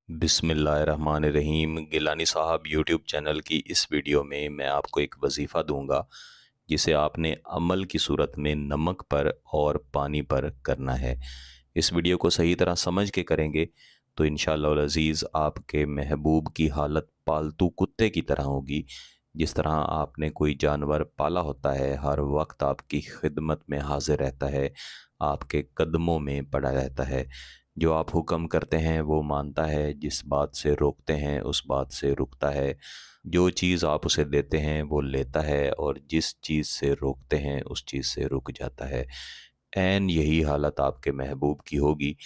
बिस्मिल्लाहिर्रहमानिर्रहीम। गिलानी साहब YouTube channel की इस वीडियो में मैं आपको एक वजीफ़ा दूंगा जिसे आपने अमल की सूरत में नमक पर और पानी पर करना है। इस वीडियो को सही तरह समझ के करेंगे तो इंशाअल्लाह अज़ीज़ आपके महबूब की हालत पालतू कुत्ते की तरह होगी। जिस तरह आपने कोई जानवर पाला होता है, हर वक्त आपकी खिदमत में हाजिर रहता है, आपके कदमों में पड़ा रहता है। जो आप हुक्म करते हैं वो मानता है, जिस बात से रोकते हैं उस बात से रुकता है। जो चीज़ आप उसे देते हैं वो लेता है, और जिस चीज़ से रोकते हैं उस चीज़ से रुक जाता है। ऐन यही हालत आपके महबूब की होगी।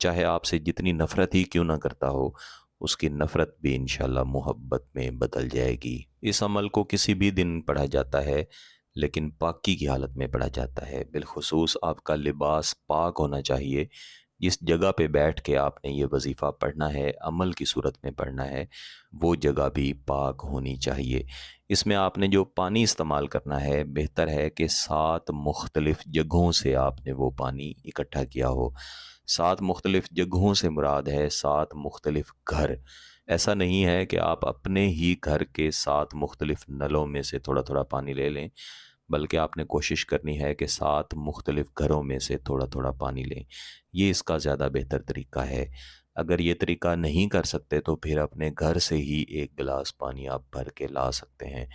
चाहे आपसे जितनी नफ़रत ही क्यों ना करता हो, उसकी नफ़रत भी इंशाअल्लाह मोहब्बत में बदल जाएगी। इस अमल को किसी भी दिन पढ़ा जाता है, लेकिन पाकी की हालत में पढ़ा जाता है। बिलखुसूस आपका लिबास पाक होना चाहिए। जिस जगह पे बैठ के आपने ये वजीफ़ा पढ़ना है, अमल की सूरत में पढ़ना है, वो जगह भी पाक होनी चाहिए। इसमें आपने जो पानी इस्तेमाल करना है, बेहतर है कि 7 मुख्तलिफ़ जगहों से आपने वो पानी इकट्ठा किया हो। 7 मुख्तलिफ़ जगहों से मुराद है 7 मुख्तलिफ़ घर। ऐसा नहीं है कि आप अपने ही घर के 7 मुख्तलिफ़ नलों में से थोड़ा-थोड़ा पानी ले लें, बल्कि आपने कोशिश करनी है कि 7 मुख्तलिफ़ घरों में से थोड़ा-थोड़ा पानी लें। ये इसका ज़्यादा बेहतर तरीका है। अगर ये तरीका नहीं कर सकते तो फिर अपने घर से ही 1 गिलास पानी आप भर के ला सकते हैं।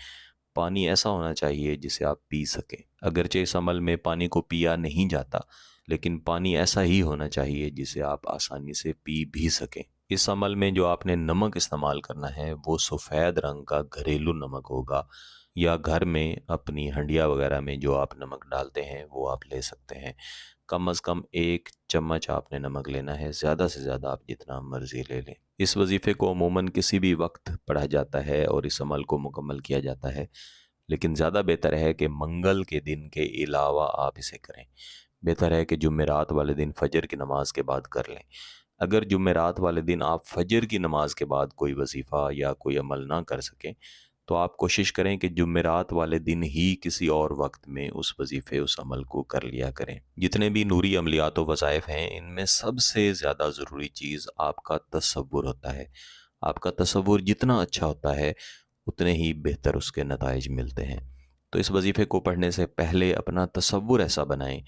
पानी ऐसा होना चाहिए जिसे आप पी सकें। अगरचे इस अमल में पानी को पिया नहीं जाता, लेकिन पानी ऐसा ही होना चाहिए जिसे आप आसानी से पी भी सकें। इस अमल में जो आपने नमक इस्तेमाल करना है वो सफ़ेद रंग का घरेलू नमक होगा, या घर में अपनी हंडिया वगैरह में जो आप नमक डालते हैं वो आप ले सकते हैं। कम अज़ कम 1 चम्मच आपने नमक लेना है, ज़्यादा से ज़्यादा आप जितना मर्ज़ी ले लें। इस वजीफ़े को अमूमन किसी भी वक्त पढ़ा जाता है और इस अमल को मुकम्मल किया जाता है, लेकिन ज़्यादा बेहतर है कि मंगल के दिन के अलावा आप इसे करें। बेहतर है कि जुमेरात वाले दिन फ़जर की नमाज़ के बाद कर लें। अगर जुमेरात वाले दिन आप फ़जर की नमाज़ के बाद कोई वजीफ़ा या कोई अमल ना कर सकें, तो आप कोशिश करें कि जुमेरात वाले दिन ही किसी और वक्त में उस वजीफ़े, उस अमल को कर लिया करें। जितने भी नूरी अमलियात व वज़ाइफ़ हैं, इनमें सबसे ज़्यादा ज़रूरी चीज़ आपका तसव्वुर होता है। आपका तसव्वुर जितना अच्छा होता है, उतने ही बेहतर उसके नताइज मिलते हैं। तो इस वजीफ़े को पढ़ने से पहले अपना तसव्वुर ऐसा बनाएं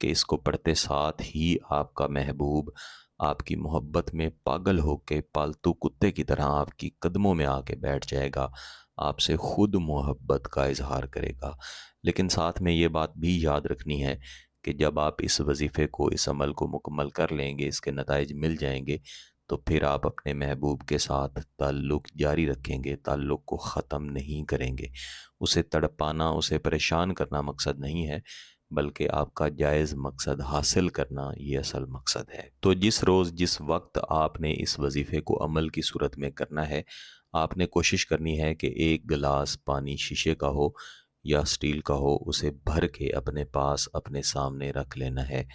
कि इसको पढ़ते साथ ही आपका महबूब आपकी मोहब्बत में पागल होके पालतू कुत्ते की तरह आपकी कदमों में आके बैठ जाएगा, आपसे ख़ुद मोहब्बत का इजहार करेगा। लेकिन साथ में ये बात भी याद रखनी है कि जब आप इस वजीफ़े को, इस अमल को मुकम्मल कर लेंगे, इसके नताइज मिल जाएंगे, तो फिर आप अपने महबूब के साथ ताल्लुक़ जारी रखेंगे, ताल्लुक़ को ख़त्म नहीं करेंगे। उसे तड़पाना, उसे परेशान करना मकसद नहीं है, बल्कि आपका जायज़ मकसद हासिल करना ये असल मकसद है। तो जिस रोज़, जिस वक्त आपने इस वजीफ़े को अमल की सूरत में करना है, आपने कोशिश करनी है कि 1 गिलास पानी शीशे का हो या स्टील का हो, उसे भर के अपने पास, अपने सामने रख लेना है।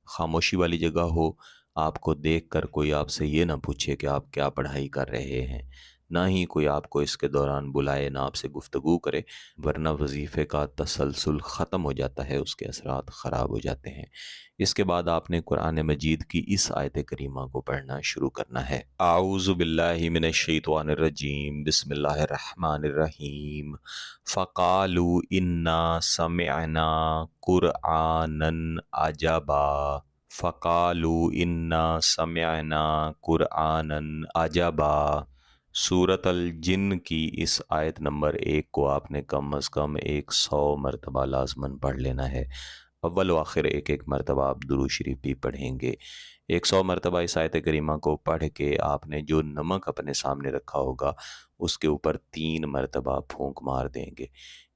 खामोशी वाली जगह हो, आपको देखकर कोई आपसे ये ना पूछे कि आप क्या पढ़ाई कर रहे हैं, ना ही कोई आपको इसके दौरान बुलाए, ना आपसे गुफ्तगू करे, वरना वजीफ़े का तसलसल ख़त्म हो जाता है, उसके असरात ख़राब हो जाते हैं। इसके बाद आपने कुरान मजीद की इस आयत करीमा को पढ़ना शुरू करना है। आऊज़ु बिल्लाहि मिनश शैतानिर रजीम, बिस्मिल्लाहिर रहमानिर रहीम। फ़क़ालू इन्ना समिअना क़ुरआनन अजबा। फ़क़ालू इन्ना समिअना क़ुरआनन अजबा। सूरत अल जिन की इस आयत नंबर 1 को आपने कम अज़ कम 100 मरतबा लाज़मन पढ़ लेना है। अव्वल व आखिर एक-एक मरतबा आप दुरूद शरीफ भी पढ़ेंगे। 100 मरतबा इस आयत करीमा को पढ़ के आपने जो नमक अपने सामने रखा होगा, उसके ऊपर 3 मरतबा फूंक मार देंगे।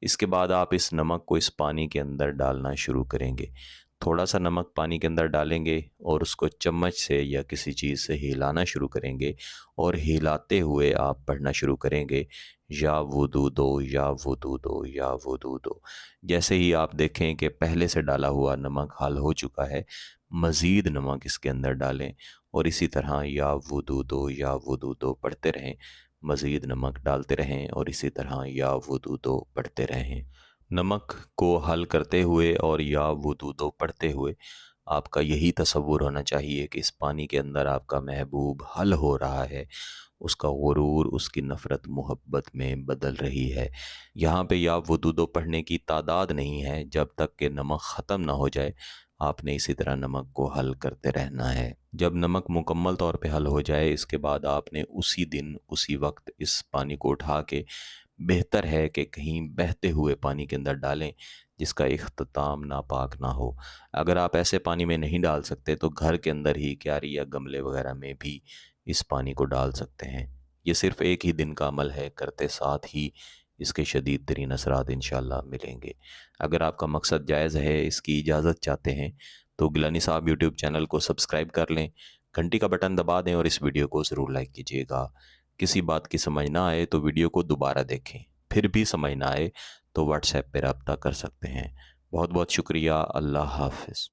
इसके बाद आप इस नमक को इस पानी के अंदर डालना शुरू करेंगे। थोड़ा सा नमक पानी के अंदर डालेंगे और उसको चम्मच से या किसी चीज़ से हिलाना शुरू करेंगे, और हिलाते हुए आप पढ़ना शुरू करेंगे, या वुदू दो, या वुदू दो, या वुदू दो। जैसे ही आप देखें कि पहले से डाला हुआ नमक हल हो चुका है, मज़ीद नमक इसके अंदर डालें, और इसी तरह या वुदू दो, या वुदू दो पढ़ते रहें। मज़ीद नमक डालते रहें और इसी तरह या वुदू दो पढ़ते रहें। नमक को हल करते हुए और या वुदू दो पढ़ते हुए آپ کا یہی تصور ہونا چاہیے کہ اس پانی کے اندر آپ کا محبوب حل ہو رہا ہے، اس کا غرور اس کی نفرت محبت میں بدل رہی ہے۔ یہاں پہ یا وضو پڑھنے کی تعداد نہیں ہے، جب تک کہ نمک ختم نہ ہو جائے آپ نے اسی طرح نمک کو حل کرتے رہنا ہے۔ جب نمک مکمل طور پہ حل ہو جائے اس کے بعد آپ نے اسی دن اسی وقت اس پانی کو اٹھا کے بہتر ہے کہ کہیں بہتے ہوئے پانی کے اندر ڈالیں جس کا اختتام ناپاک نہ ہو۔ اگر آپ ایسے پانی میں نہیں ڈال سکتے تو گھر کے اندر ہی کیاری یا گملے وغیرہ میں بھی اس پانی کو ڈال سکتے ہیں۔ یہ صرف ایک ہی دن کا عمل ہے، کرتے ساتھ ہی اس کے شدید ترین اثرات انشاءاللہ ملیں گے۔ اگر آپ کا مقصد جائز ہے، اس کی اجازت چاہتے ہیں تو گیلانی صاحب یوٹیوب چینل کو سبسکرائب کر لیں، گھنٹی کا بٹن دبا دیں اور اس ویڈیو کو ضرور لائک کیجیے گا۔ کسی بات کی سمجھ نہ آئے تو ویڈیو کو دوبارہ دیکھیں، پھر بھی سمجھ نہ آئے تو واٹس ایپ پہ رابطہ کر سکتے ہیں۔ بہت بہت شکریہ۔ اللہ حافظ۔